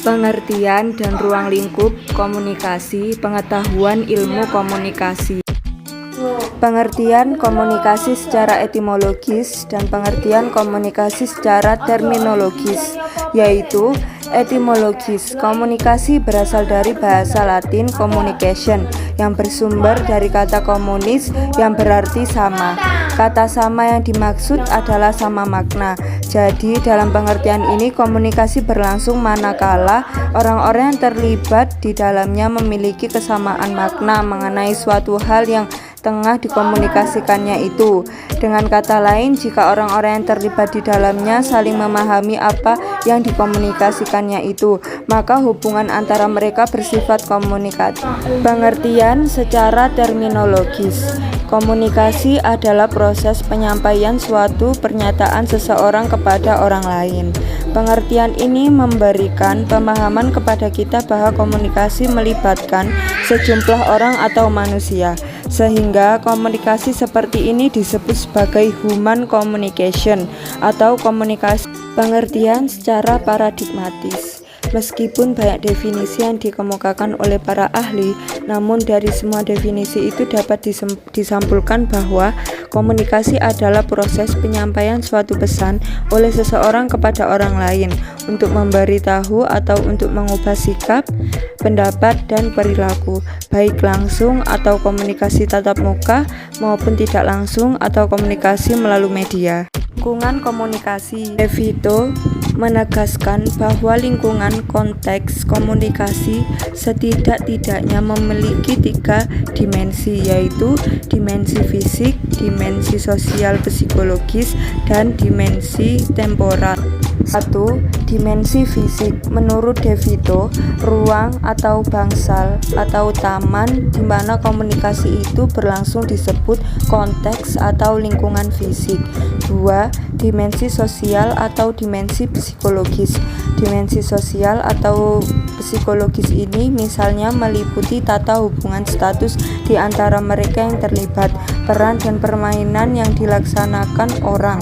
Pengertian dan ruang lingkup komunikasi, pengetahuan ilmu komunikasi. Pengertian komunikasi secara etimologis dan pengertian komunikasi secara terminologis, yaitu etimologis. Komunikasi berasal dari bahasa Latin communication yang bersumber dari kata komunis yang berarti sama. Kata sama yang dimaksud adalah sama makna. Jadi dalam pengertian ini komunikasi berlangsung manakala orang-orang yang terlibat di dalamnya memiliki kesamaan makna mengenai suatu hal yang tengah dikomunikasikannya itu. Dengan kata lain, jika orang-orang yang terlibat di dalamnya saling memahami apa yang dikomunikasikannya itu, maka hubungan antara mereka bersifat komunikatif. Pengertian secara terminologis. Komunikasi adalah proses penyampaian suatu pernyataan seseorang kepada orang lain. Pengertian ini memberikan pemahaman kepada kita bahwa komunikasi melibatkan sejumlah orang atau manusia, sehingga komunikasi seperti ini disebut sebagai human communication atau komunikasi. Pengertian secara paradigmatis. Meskipun banyak definisi yang dikemukakan oleh para ahli, namun dari semua definisi itu dapat disimpulkan bahwa komunikasi adalah proses penyampaian suatu pesan oleh seseorang kepada orang lain untuk memberitahu atau untuk mengubah sikap, pendapat, dan perilaku, baik langsung atau komunikasi tatap muka maupun tidak langsung atau komunikasi melalui media. Lingkungan komunikasi. De Vito menegaskan bahwa lingkungan konteks komunikasi setidak-tidaknya memiliki 3 dimensi, yaitu dimensi fisik, dimensi sosial psikologis, dan dimensi temporal. 1. Dimensi fisik. Menurut De Vito, ruang atau bangsal atau taman di mana komunikasi itu berlangsung disebut konteks atau lingkungan fisik. 2. Dimensi sosial atau dimensi psikologis. Dimensi sosial atau psikologis ini misalnya meliputi tata hubungan status di antara mereka yang terlibat, peran dan permainan yang dilaksanakan orang,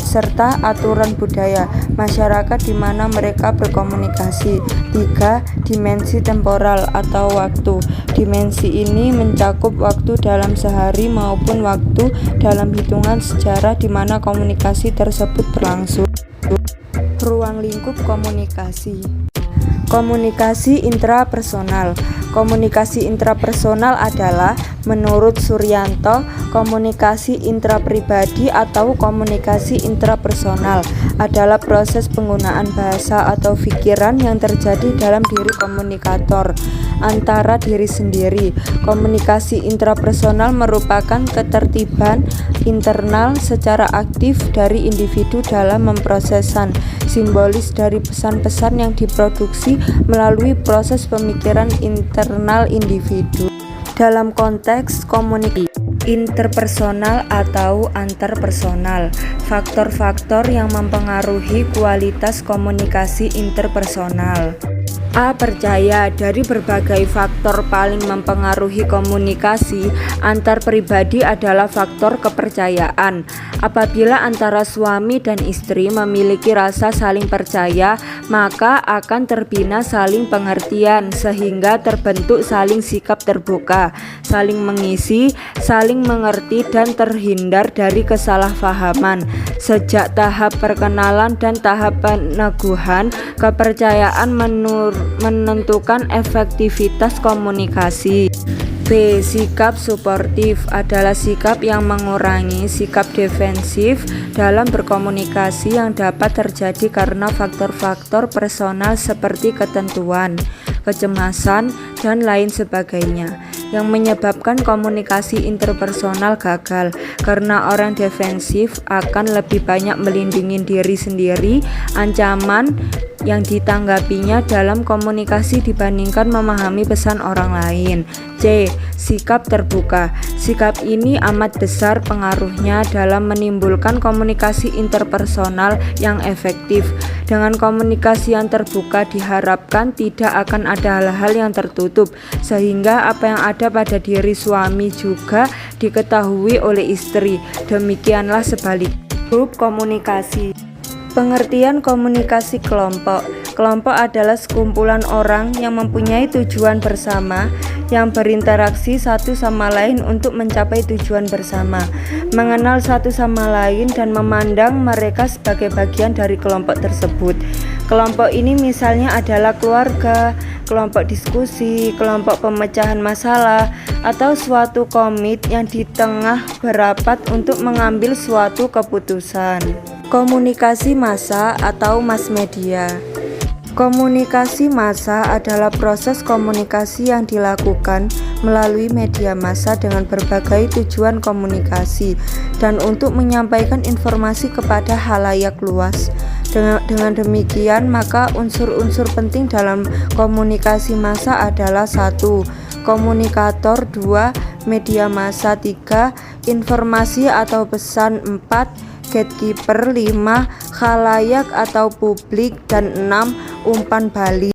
serta aturan budaya masyarakat di mana mereka berkomunikasi. 3. Dimensi temporal atau waktu. Dimensi ini mencakup waktu dalam sehari maupun waktu dalam hitungan sejarah di mana komunikasi tersebut berlangsung. Ruang lingkup komunikasi. Komunikasi intrapersonal. Komunikasi intrapersonal adalah, menurut Suryanto, komunikasi intrapribadi atau komunikasi intrapersonal adalah proses penggunaan bahasa atau pikiran yang terjadi dalam diri komunikator antara diri sendiri. Komunikasi intrapersonal merupakan ketertiban internal secara aktif dari individu dalam memprosesan simbolis dari pesan-pesan yang diproduksi melalui proses pemikiran internal individu. Dalam konteks komunikasi interpersonal atau antarpersonal, faktor-faktor yang mempengaruhi kualitas komunikasi interpersonal. A. Percaya. Dari berbagai faktor paling mempengaruhi komunikasi antar pribadi adalah faktor kepercayaan. Apabila antara suami dan istri memiliki rasa saling percaya, maka akan terbina saling pengertian sehingga terbentuk saling sikap terbuka, saling mengisi, saling mengerti dan terhindar dari kesalahpahaman. Sejak tahap perkenalan dan tahap peneguhan, kepercayaan menentukan efektivitas komunikasi. B. Sikap suportif adalah sikap yang mengurangi sikap defensif dalam berkomunikasi yang dapat terjadi karena faktor-faktor personal seperti ketentuan, kecemasan, dan lain sebagainya yang menyebabkan komunikasi interpersonal gagal karena orang defensif akan lebih banyak melindungi diri sendiri ancaman yang ditanggapinya dalam komunikasi dibandingkan memahami pesan orang lain. C. Sikap terbuka. Sikap ini amat besar pengaruhnya dalam menimbulkan komunikasi interpersonal yang efektif. Dengan komunikasi yang terbuka diharapkan tidak akan ada hal-hal yang tertutup, sehingga apa yang ada pada diri suami juga diketahui oleh istri. Demikianlah sebaliknya. Grup komunikasi. Pengertian komunikasi kelompok. Kelompok adalah sekumpulan orang yang mempunyai tujuan bersama, yang berinteraksi satu sama lain untuk mencapai tujuan bersama, mengenal satu sama lain dan memandang mereka sebagai bagian dari kelompok tersebut. Kelompok ini misalnya adalah keluarga, kelompok diskusi, kelompok pemecahan masalah, atau suatu komit yang di tengah berapat untuk mengambil suatu keputusan. Komunikasi massa atau mass media. Komunikasi massa adalah proses komunikasi yang dilakukan melalui media massa dengan berbagai tujuan komunikasi dan untuk menyampaikan informasi kepada halayak luas. Dengan demikian, maka unsur-unsur penting dalam komunikasi massa adalah 1. Komunikator, 2. Media massa, 3. Informasi atau pesan, 4. Gatekeeper, 5. Khalayak atau publik, dan 6. Umpan balik.